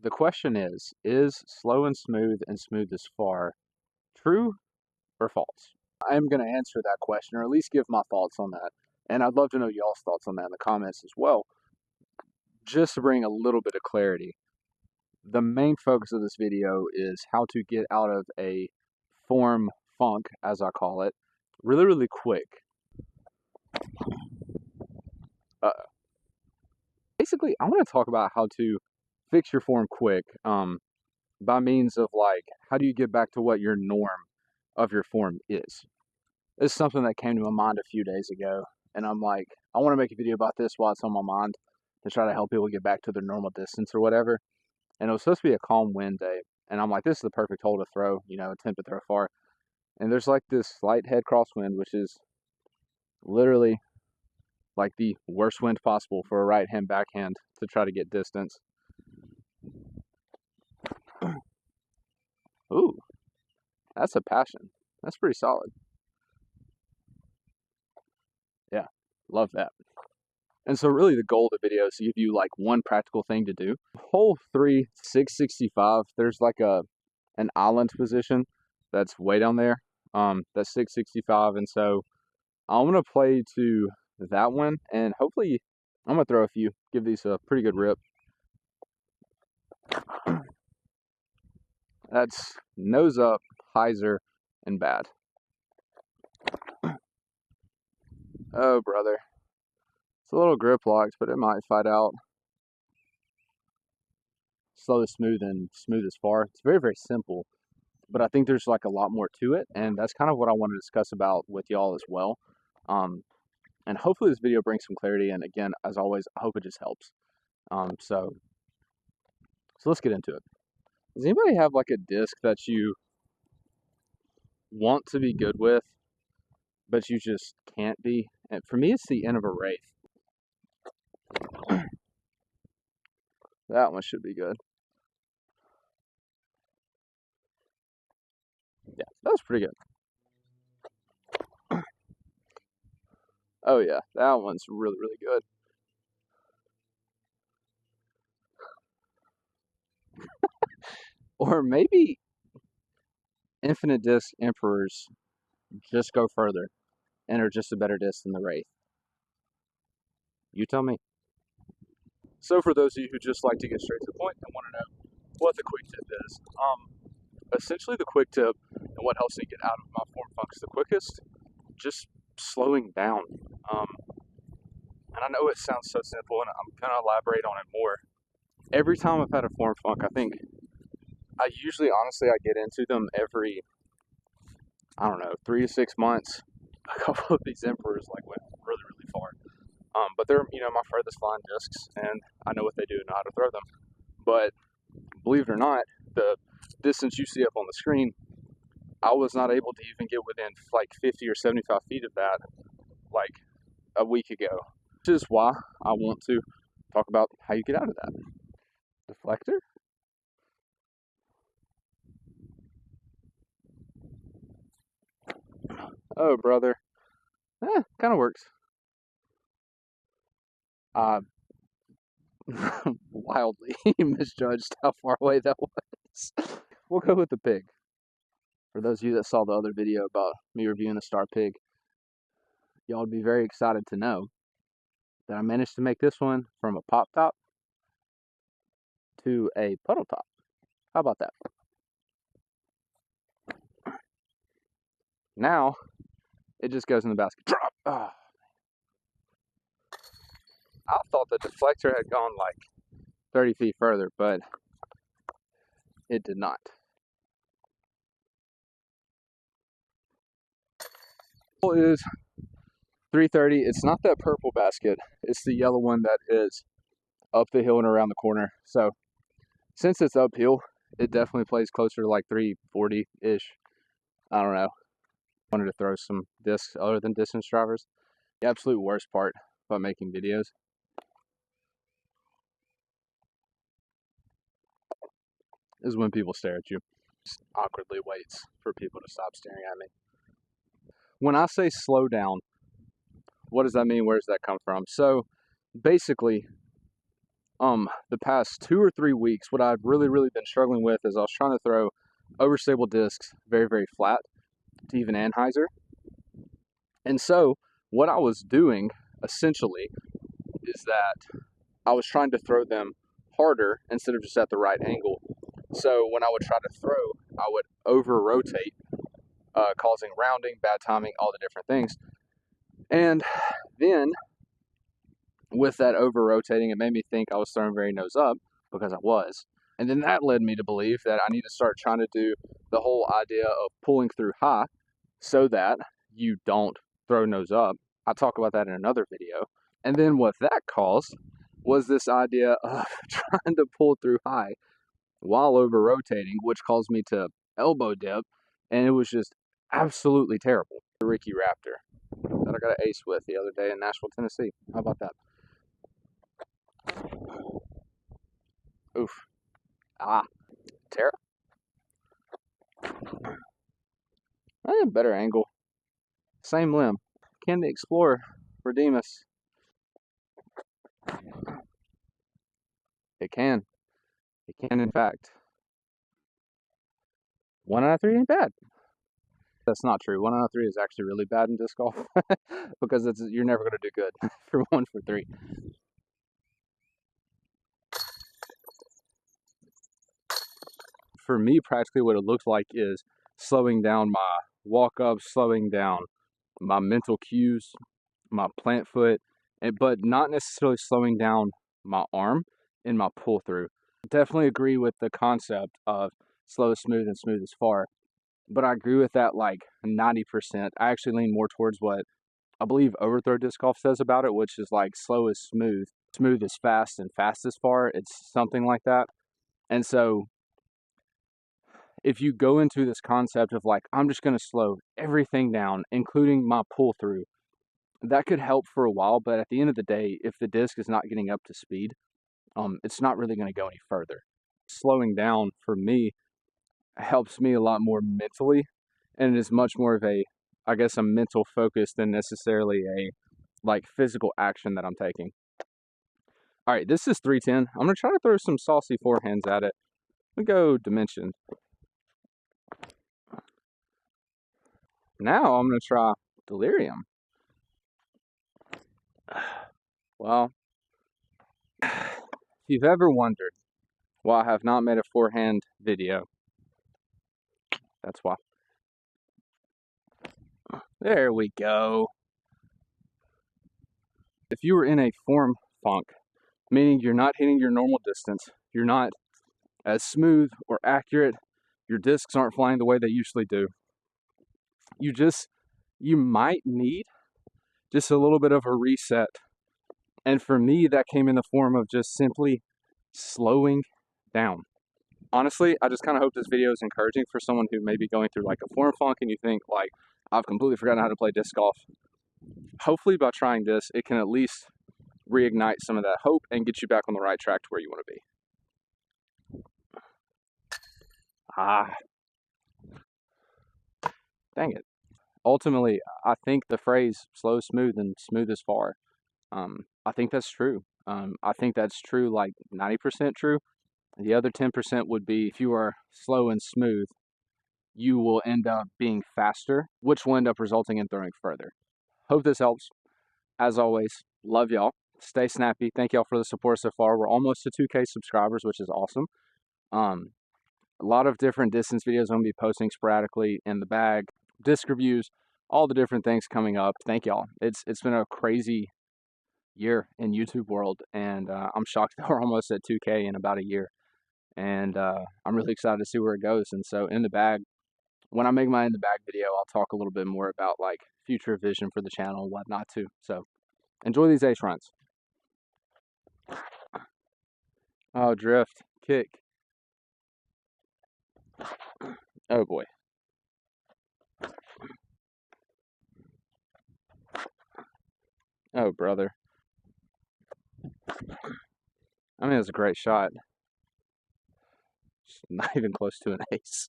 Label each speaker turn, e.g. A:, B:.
A: The question is slow and smooth is far true or false? I'm going to answer that question, or at least give my thoughts on that. And I'd love to know y'all's thoughts on that in the comments as well, just to bring a little bit of clarity. The main focus of this video is how to get out of a form funk, as I call it, really, really quick. Basically, I want to talk about how to fix your form quick by means of, like, how do you get back to what your norm of your form is. This is something that came to my mind a few days ago, and I'm like, I want to make a video about this while it's on my mind to try to help people get back to their normal distance or whatever. And it was supposed to be a calm wind day, and I'm like, this is the perfect hole to throw, attempt to throw far. And there's like this slight head crosswind, which is literally like the worst wind possible for a right hand backhand to try to get distance. Ooh, that's a passion. That's pretty solid. Yeah, love that. And so really the goal of the video is to give you like one practical thing to do. Hole 3, 665, there's like an island position that's way down there. That's 665, and so I'm gonna play to that one, and hopefully I'm gonna throw a few, give these a pretty good rip. That's nose up, hyzer, and bad. Oh, brother. It's a little grip locked, but it might fight out. Slow is smooth and smooth is far. It's very, very simple, but I think there's like a lot more to it, and that's kind of what I want to discuss about with y'all as well. And hopefully this video brings some clarity, and again, as always, I hope it just helps. So let's get into it. Does anybody have like a disc that you want to be good with, but you just can't be? And for me, it's the end of a Wraith. That one should be good. Yeah, that was pretty good. Oh yeah, that one's really, really good. Or maybe Infinite Disc Emperors just go further and are just a better disc than the Wraith. You tell me. So for those of you who just like to get straight to the point and want to know what the quick tip is, essentially the quick tip and what helps me get out of my form funks the quickest, just slowing down. And I know it sounds so simple, and I'm going to elaborate on it more. Every time I've had a form funk, I think I usually, honestly, I get into them every, I don't know, 3 to 6 months. A couple of these Emperors like went really, really far. But they're, my furthest flying discs, and I know what they do and know how to throw them. But believe it or not, the distance you see up on the screen, I was not able to even get within like 50 or 75 feet of that like a week ago. Which is why I want to talk about how you get out of that. Deflector? Oh, brother. Kind of works. Wildly misjudged how far away that was. We'll go with the pig. For those of you that saw the other video about me reviewing the Star Pig, y'all would be very excited to know that I managed to make this one from a pop top to a puddle top. How about that? Now, it just goes in the basket. Drop! Oh. I thought the deflector had gone like 30 feet further, but it did not. Is 330. It's not that purple basket. It's the yellow one that is up the hill and around the corner. So since it's uphill, it definitely plays closer to like 340-ish. I don't know. Wanted to throw some discs other than distance drivers. The absolute worst part about making videos is when people stare at you. Just awkwardly waits for people to stop staring at me. When I say slow down, what does that mean? Where does that come from? So basically, the past 2 or 3 weeks, what I've really been struggling with is I was trying to throw overstable discs very flat to even anhyzer. And so what I was doing essentially is that I was trying to throw them harder instead of just at the right angle. So when I would try to throw, I would over rotate, causing rounding, bad timing, all the different things. And then with that over rotating, it made me think I was throwing very nose up, because I was. And then that led me to believe that I need to start trying to do the whole idea of pulling through high so that you don't throw nose up. I'll talk about that in another video. And then what that caused was this idea of trying to pull through high while over rotating, which caused me to elbow dip, and it was just absolutely terrible. The Ricky Raptor that I got an ace with the other day in Nashville, Tennessee. How about that? Oof. Ah. Tara? Better angle. Same limb. Can the Explorer redeem us? It can. It can, in fact. 1 out of 3 ain't bad. That's not true. 1 out of 3 is actually really bad in disc golf because you're never going to do good for 1 for 3. For me, practically what it looks like is slowing down my walk-up, slowing down my mental cues, my plant foot, but not necessarily slowing down my arm and my pull-through. Definitely agree with the concept of slow is smooth and smooth is far, but I agree with that like 90%. I actually lean more towards what I believe Overthrow Disc Golf says about it, which is like slow is smooth, smooth is fast, and fast is far. It's something like that. And so if you go into this concept of like, I'm just going to slow everything down, including my pull through, that could help for a while. But at the end of the day, if the disc is not getting up to speed, it's not really going to go any further. Slowing down for me helps me a lot more mentally, and it is much more of a, I guess, a mental focus than necessarily a like physical action that I'm taking. All right, this is 310. I'm going to try to throw some saucy forehands at it. We go Dimension. Now I'm going to try Delirium. Well, if you've ever wondered why I have not made a forehand video, that's why. There we go. If you were in a form funk, meaning you're not hitting your normal distance, you're not as smooth or accurate, your discs aren't flying the way they usually do, you might need just a little bit of a reset. And for me, that came in the form of just simply slowing down. Honestly, I just kind of hope this video is encouraging for someone who may be going through like a form funk and you think like, I've completely forgotten how to play disc golf. Hopefully by trying this, it can at least reignite some of that hope and get you back on the right track to where you want to be. Ah. Dang it. Ultimately, I think the phrase slow, smooth, and smooth is far. I think that's true. I think that's true, like 90% true. The other 10% would be if you are slow and smooth, you will end up being faster, which will end up resulting in throwing further. Hope this helps. As always, love y'all. Stay snappy. Thank y'all for the support so far. We're almost to 2K subscribers, which is awesome. A lot of different distance videos I'm going to be posting sporadically in the bag, disc reviews, all the different things coming up. Thank y'all. It's been a crazy year in YouTube world, and I'm shocked that we're almost at 2K in about a year. And I'm really excited to see where it goes. And so in the bag, when I make my in the bag video, I'll talk a little bit more about like future vision for the channel and whatnot too. So enjoy these ace runs. Oh, drift, kick. Oh boy. Oh brother. I mean, it was a great shot. Just not even close to an ace.